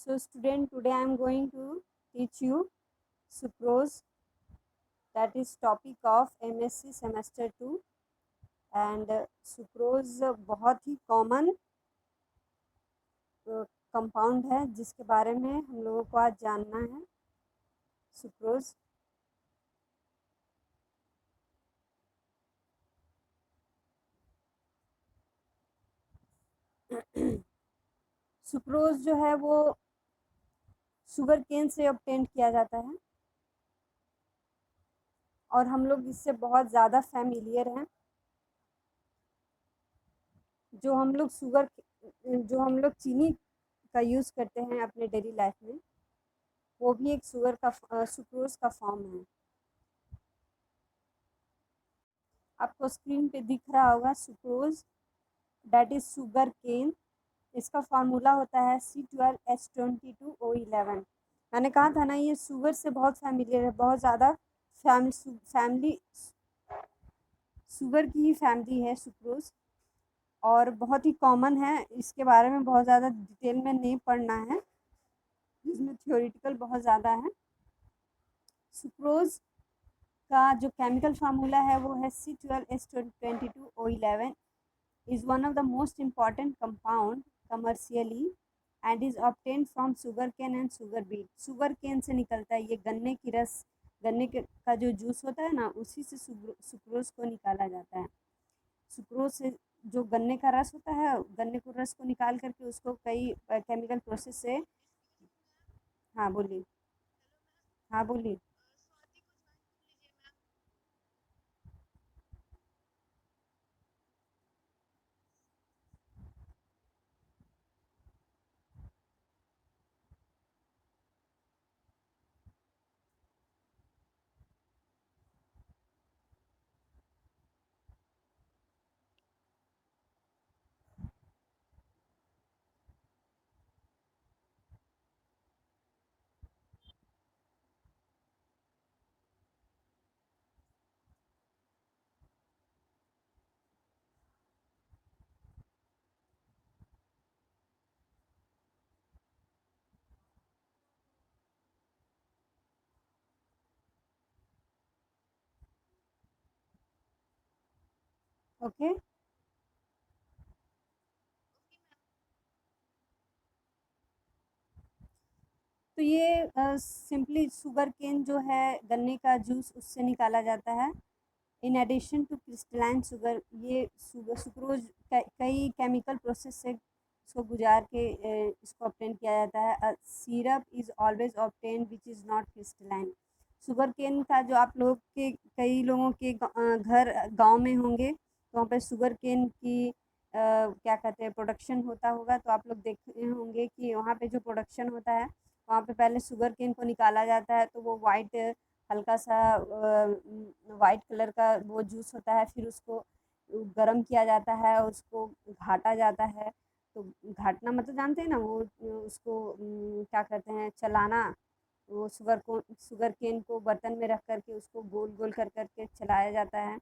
So student, today I am going to teach you sucrose, that is topic of MSc semester 2 and sucrose बहुत ही common compound है जिसके बारे में हम लोगों को आज जानना है। सुक्रोज सुक्रोज जो है वो शुगर केन से ऑब्टेन किया जाता है और हम लोग इससे बहुत ज़्यादा फैमिलियर हैं। जो हम लोग चीनी का यूज़ करते हैं अपने डेली लाइफ में, वो भी एक सुक्रोज का फॉर्म है। आपको स्क्रीन पे दिख रहा होगा sucrose, that is sugar cane. इसका फार्मूला होता है C12H22O11। मैंने कहा था ना, ये शुगर से बहुत फैमिलियर है, बहुत ज़्यादा फैमिली शुगर की ही फैमिली है सुक्रोज, और बहुत ही कॉमन है। इसके बारे में बहुत ज़्यादा डिटेल में नहीं पढ़ना है, इसमें थ्योरेटिकल बहुत ज़्यादा है। सुक्रोज का जो केमिकल फार्मूला है वो है C12H22O11 is one of the most important compound commercially and is obtained from sugarcane and sugar beet। Sugar cane से निकलता है, ये गन्ने की रस, का जो जूस होता है ना, उसी से सुक्रोज को निकाला जाता है। सुक्रोज से जो गन्ने का रस होता है, गन्ने को रस को निकाल करके उसको कई केमिकल प्रोसेस से। हाँ बोलिए। हाँ बोलिए। ओके। तो ये सिंपली शुगर केन जो है, गन्ने का जूस, उससे निकाला जाता है। In addition to crystalline sugar, ये सुक्रोज कई केमिकल प्रोसेस से इसको गुजार के इसको ऑब्टेन किया जाता है। Syrup is always obtain which is not crystalline. Sugar cane का जो आप लोग के कई लोगों के घर गांव में होंगे, तो वहाँ पे शुगर केन की क्या कहते हैं, प्रोडक्शन होता होगा। तो आप लोग देखे होंगे कि वहाँ पे जो प्रोडक्शन होता है, वहाँ पे पहले शुगर केन को निकाला जाता है, तो वो वाइट, हल्का सा वाइट कलर का वो जूस होता है। फिर उसको गरम किया जाता है और उसको घाटा जाता है। तो घाटना मतलब जानते हैं ना, वो उसको क्या कहते हैं, चलाना। वो शुगर केन को बर्तन में रख करके उसको गोल गोल कर करके चलाया जाता है।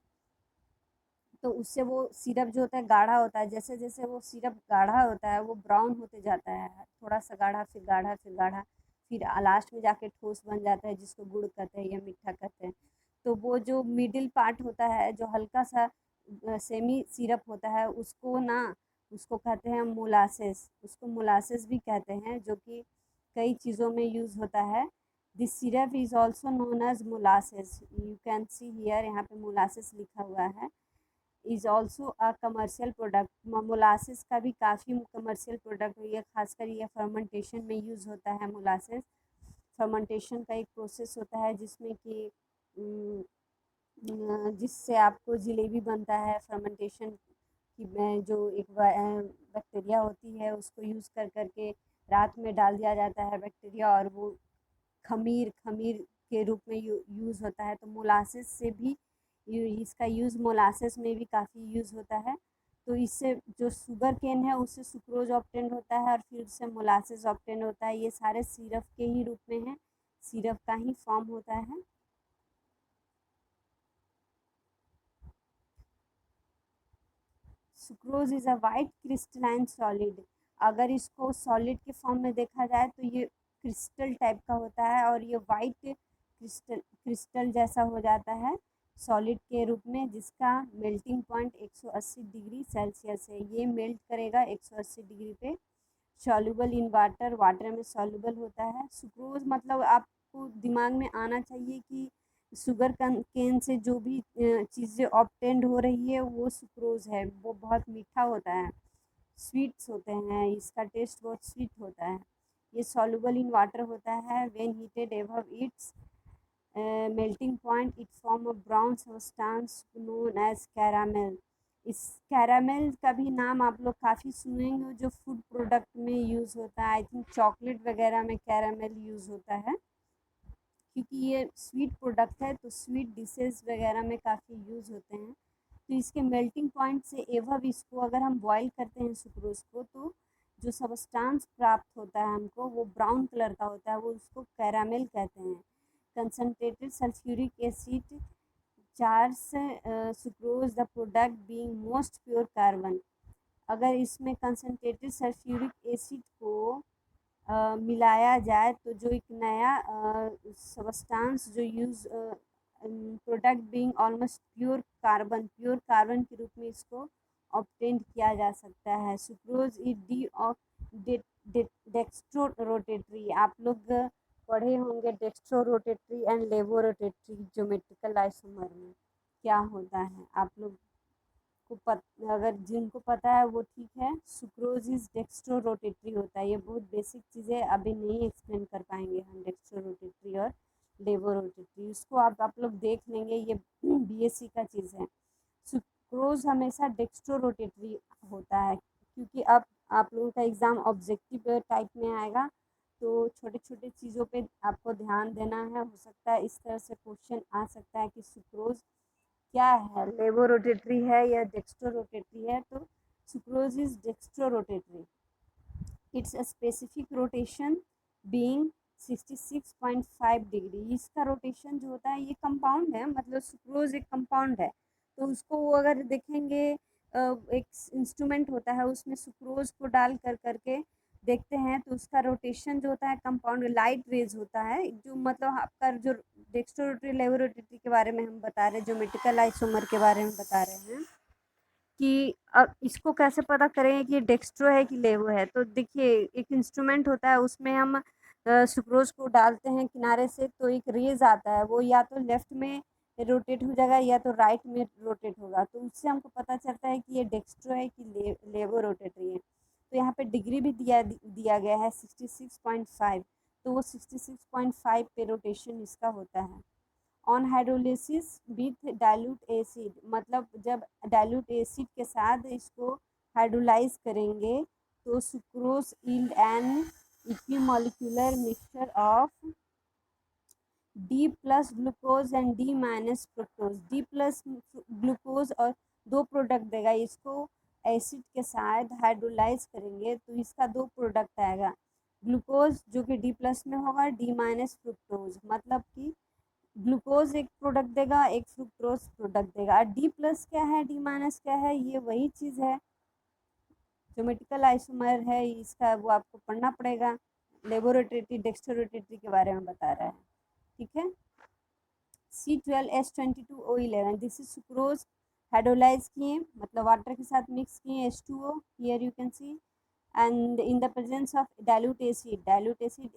तो उससे वो सिरप जो होता है गाढ़ा होता है। जैसे जैसे वो सिरप गाढ़ा होता है, वो ब्राउन होते जाता है, थोड़ा सा गाढ़ा, फिर गाढ़ा, फिर गाढ़ा, फिर लास्ट में जाके ठोस बन जाता है, जिसको गुड़ कहते हैं या मीठा कहते हैं। तो वो जो मिडिल पार्ट होता है, जो हल्का सा सेमी सिरप होता है, उसको ना, उसको कहते हैं मोलासेस। उसको मोलासेस भी कहते हैं, जो कि कई चीज़ों में यूज़ होता है। This syrup is also known as molasses. You can see here, यहाँ पे मोलासेस लिखा हुआ है। Is also a commercial product. Molasses का भी काफ़ी कमर्शियल प्रोडक्ट है ये, खासकर ये फर्मेंटेशन में यूज़ होता है। मोलासेस फर्मेंटेशन का एक प्रोसेस होता है जिसमें कि जिससे आपको जलेबी बनता है। फर्मेंटेशन की जो एक बैक्टीरिया होती है, उसको यूज़ कर करके रात में डाल दिया जाता है बैक्टीरिया, और वो खमीर खमीर के रूप में यूज़ होता है। तो मोलासेस से भी इसका यूज़ मोलासेस में भी काफ़ी यूज़ होता है। तो इससे जो शुगर केन है, उससे सुक्रोज ऑब्टेन होता है, और फिर उससे मोलासेस ऑब्टेन होता है। ये सारे सिरप के ही रूप में हैं, सिरप का ही फॉर्म होता है। Sucrose is a white crystalline solid. अगर इसको सॉलिड के फॉर्म में देखा जाए तो ये क्रिस्टल टाइप का होता है और ये वाइट क्रिस्टल जैसा हो जाता है सॉलिड के रूप में, जिसका मेल्टिंग पॉइंट 180 डिग्री सेल्सियस है। ये मेल्ट करेगा 180 डिग्री पे। सॉल्युबल इन वाटर, वाटर में सॉल्युबल होता है। सुक्रोज मतलब आपको दिमाग में आना चाहिए कि शुगर केन से जो भी चीज़ें ऑब्टेंड हो रही है वो सुक्रोज है। वो बहुत मीठा होता है, स्वीट्स होते हैं, इसका टेस्ट बहुत स्वीट होता है। ये सॉल्युबल इन वाटर होता है। When heated above its melting point it form a brown substance known as caramel. इस कैरामेल का भी नाम आप लोग काफ़ी सुनेंगे, जो फूड प्रोडक्ट में यूज़ होता है। आई थिंक चॉकलेट वगैरह में कैरामेल यूज़ होता है, क्योंकि ये स्वीट प्रोडक्ट है तो स्वीट डिशेज़ वगैरह में काफ़ी यूज़ होते हैं। तो इसके मेल्टिंग पॉइंट से एवब इसको अगर हम बॉईल करते हैं सुक्रोज़ को, तो जो सब्सटेंस प्राप्त होता है हमको वो ब्राउन कलर का होता है, वो उसको कैरामेल कहते हैं। Concentrated sulphuric acid charge sucrose the product being most pure carbon. अगर इसमें कंसनट्रेटेड सल्फ्यूरिक एसिड को मिलाया जाए तो जो एक नया सब्सटेंस जो use product being almost pure carbon के रूप में इसको ऑब्टेन किया जा सकता है। Sucrose is D of dextrorotatory. आप लोग पढ़े होंगे dextrorotatory and levorotatory geometrical isomer में क्या होता है। आप लोग को अगर जिनको पता है वो ठीक है। सुक्रोज इज डेक्स्ट्रो रोटेटरी होता है। ये बहुत बेसिक चीज़ें अभी नहीं एक्सप्लेन कर पाएंगे हम, डेक्स्ट्रो रोटेटरी और लेवो रोटेटरी। उसको आप लोग देख लेंगे, ये बीएससी का चीज़ है। सुक्रोज हमेशा डेक्स्ट्रो रोटेटरी होता है, क्योंकि अब आप लोगों का एग्ज़ाम ऑब्जेक्टिव टाइप में आएगा तो छोटे छोटे चीज़ों पे आपको ध्यान देना है। हो सकता है इस तरह से क्वेश्चन आ सकता है कि सुक्रोज क्या है, लेवो रोटेटरी है या डेक्स्ट्रो रोटेटरी है। तो sucrose is dextrorotatory. It's a specific rotation being 66.5 degree. इसका रोटेशन जो होता है, ये कंपाउंड है, मतलब सुक्रोज एक कंपाउंड है। तो उसको वो अगर देखेंगे एक इंस्ट्रूमेंट होता है उसमें सुक्रोज को डाल कर करके देखते हैं तो उसका रोटेशन जो होता है कंपाउंड लाइट रेज होता है। जो मतलब आपका जो डेक्स्ट्रो रोटेटरी लेवो रोटेटरी के बारे में हम बता रहे हैं, ज्योमेट्रिकल आइसोमर के बारे में बता रहे हैं कि अब इसको कैसे पता करें कि ये डेक्स्ट्रो है कि लेवो है। तो देखिए एक इंस्ट्रूमेंट होता है उसमें हम सुक्रोज को डालते हैं किनारे से, तो एक रेज आता है, वो या तो लेफ्ट में रोटेट हो जाएगा या तो राइट में रोटेट होगा। तो उससे हमको पता चलता है कि ये डेक्स्ट्रो है कि लेवो रोटेटरी है। तो यहाँ पे डिग्री भी दिया गया है 66.5, तो वो 66.5 पे रोटेशन इसका होता है। On hydrolysis with dilute acid, मतलब जब डाइल्यूट एसिड के साथ इसको हाइड्रोलाइज करेंगे तो sucrose yield an equimolecular mixture of D plus glucose and D minus fructose. D plus glucose और दो प्रोडक्ट देगा। इसको एसिड के साथ हाइड्रोलाइज करेंगे तो इसका दो प्रोडक्ट आएगा, ग्लूकोज जो कि डी प्लस में होगा, डी माइनस फ्रुक्टोज, मतलब कि ग्लूकोज एक प्रोडक्ट देगा, एक फ्रुक्टोज प्रोडक्ट देगा। डी प्लस क्या है, डी माइनस क्या है, ये वही चीज़ है, ज्योमेट्रिकल आइसोमर है इसका, वो आपको पढ़ना पड़ेगा। लेबोरेटरी डेक्स्ट्रो रोटेटरी के बारे में बता रहा है, ठीक है। C12H22O11, this is sucrose hydrolyse किए, मतलब वाटर के साथ मिक्स किए H2O, here you can C, and in the presence of dilute acid,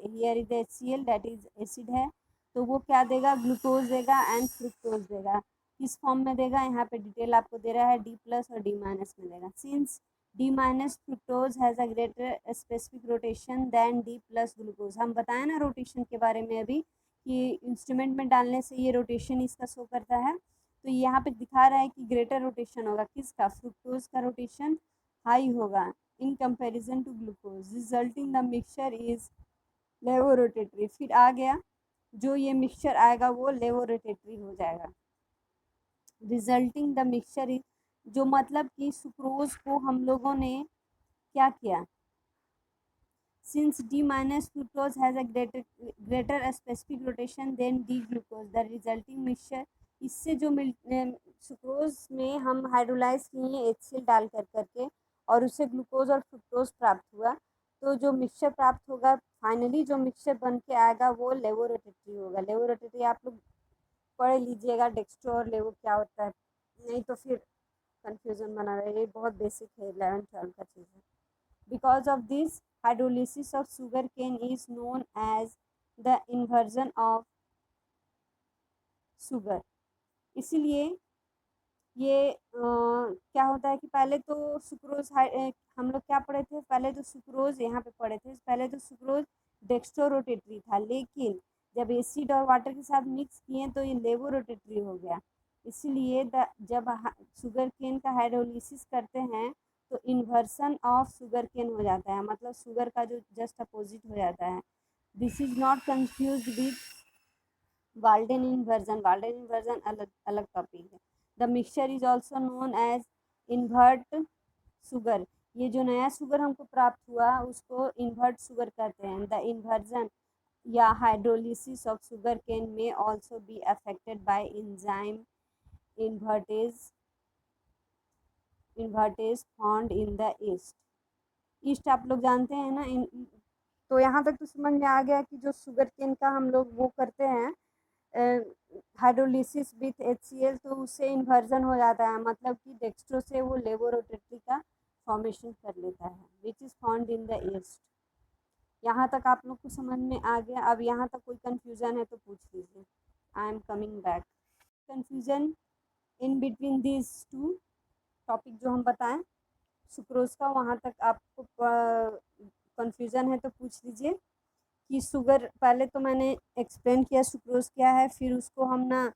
here is the HCl that is acid है। तो वो क्या देगा, ग्लूकोज देगा एंड फ्रुक्टोज देगा। किस फॉर्म में देगा, यहाँ पे डिटेल आपको दे रहा है, डी प्लस और डी माइनस में देगा। Since D minus fructose has a greater specific rotation than D plus glucose, हम बताएं ना रोटेशन के बारे में अभी कि इंस्ट्रूमेंट में डालने से ये रोटेशन इसका शो करता है। तो यहाँ पे दिखा रहा है कि ग्रेटर रोटेशन होगा किसका, फ्रुक्टोज का रोटेशन हाई होगा in comparison to glucose, resulting the mixture is levorotatory. फिर आ गया जो ये मिक्सचर आएगा वो लेवो रोटेटरी हो जाएगा। रिजल्टिंग द मिक्सचर इज, जो मतलब कि सुक्रोज को हम लोगों ने क्या किया, since D minus fructose has a greater specific rotation then D glucose, the resulting mixture, इससे जो सुक्रोज में हम हाइड्रोलाइज किए हैं HCl डाल कर करके, और उससे ग्लूकोज और फ्रुक्टोज प्राप्त हुआ, तो जो मिक्सचर प्राप्त होगा फाइनली जो मिक्सचर बन के आएगा वो लेवोरोटेटरी होगा। लेवोरोटेटरी आप लोग पढ़ लीजिएगा, डेक्स्ट्रो और लेवो क्या होता है, नहीं तो फिर कंफ्यूजन बना रहेगा। ये बहुत बेसिक है, 11th-12th का चीज़ है। Because of this hydrolysis of sugar cane is known as the inversion of sugar. इसीलिए ये क्या होता है कि पहले तो सुक्रोज हम लोग क्या पढ़े थे, पहले तो सुक्रोज यहाँ पे पढ़े थे, पहले तो सुक्रोज डेक्स्ट्रो रोटेटरी था, लेकिन जब एसिड और वाटर के साथ मिक्स किए तो ये लेवो रोटेटरी हो गया। इसीलिए जब शुगर केन का हाइड्रोलिसिस करते हैं तो इन्वर्सन ऑफ शुगर केन हो जाता है, मतलब शुगर का जो जस्ट अपोजिट हो जाता है। This is not confuse with Walden inversion. Walden inversion अलग अलग टॉपिक है। The mixture is also known as invert sugar. ये जो नया शुगर हमको प्राप्त हुआ उसको इन्वर्ट शुगर कहते हैं। द इन्वर्जन या हाइड्रोलिसिस ऑफ शुगर केन में also be affected by enzyme invertase found in the east. East आप लोग जानते हैं ना। तो यहाँ तक तो समझ में आ गया कि जो शुगर केन का हम लोग वो करते हैं हाइड्रोलिसिस विथ HCl, तो उससे इन्वर्जन हो जाता है, मतलब कि डेक्स्ट्रो से वो लेवोरोटेटरी का फॉर्मेशन कर लेता है, which is found in the east. यहाँ तक आप लोग को समझ में आ गया। अब यहाँ तक कोई कन्फ्यूज़न है तो पूछ लीजिए। I am coming back. Confusion in between these two topic जो हम बताएं सुक्रोज का, वहाँ तक आपको कन्फ्यूज़न है तो पूछ लीजिए। कि शुगर पहले तो मैंने एक्सप्लेन किया सुक्रोज क्या है, फिर उसको हम ना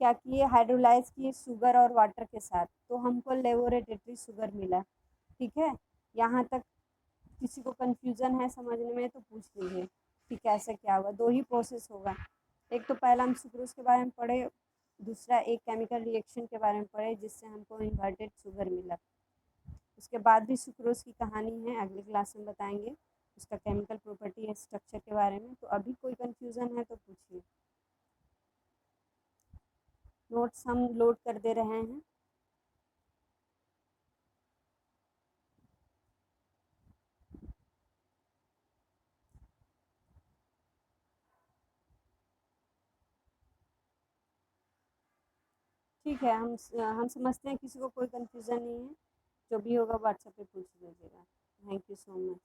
क्या किए, हाइड्रोलाइज किए शुगर और वाटर के साथ, तो हमको लेवोरेटेटरी शुगर मिला। ठीक है, यहाँ तक किसी को कन्फ्यूज़न है समझने में तो पूछ लीजिए कि कैसे क्या होगा। दो ही प्रोसेस होगा, एक तो पहला हम सुक्रोज के बारे में पढ़े, दूसरा एक केमिकल रिएक्शन के बारे में पढ़े जिससे हमको इन्वर्टेड शुगर मिला। उसके बाद भी सुक्रोज की कहानी है, अगली क्लास में बताएंगे उसका केमिकल प्रॉपर्टी या स्ट्रक्चर के बारे में। तो अभी कोई कन्फ्यूज़न है तो पूछिए। नोट्स हम लोड कर दे रहे हैं। ठीक है, हम समझते हैं किसी को कोई कन्फ्यूज़न नहीं है। जो भी होगा व्हाट्सएप पे पूछ लीजिएगा। Thank you so much.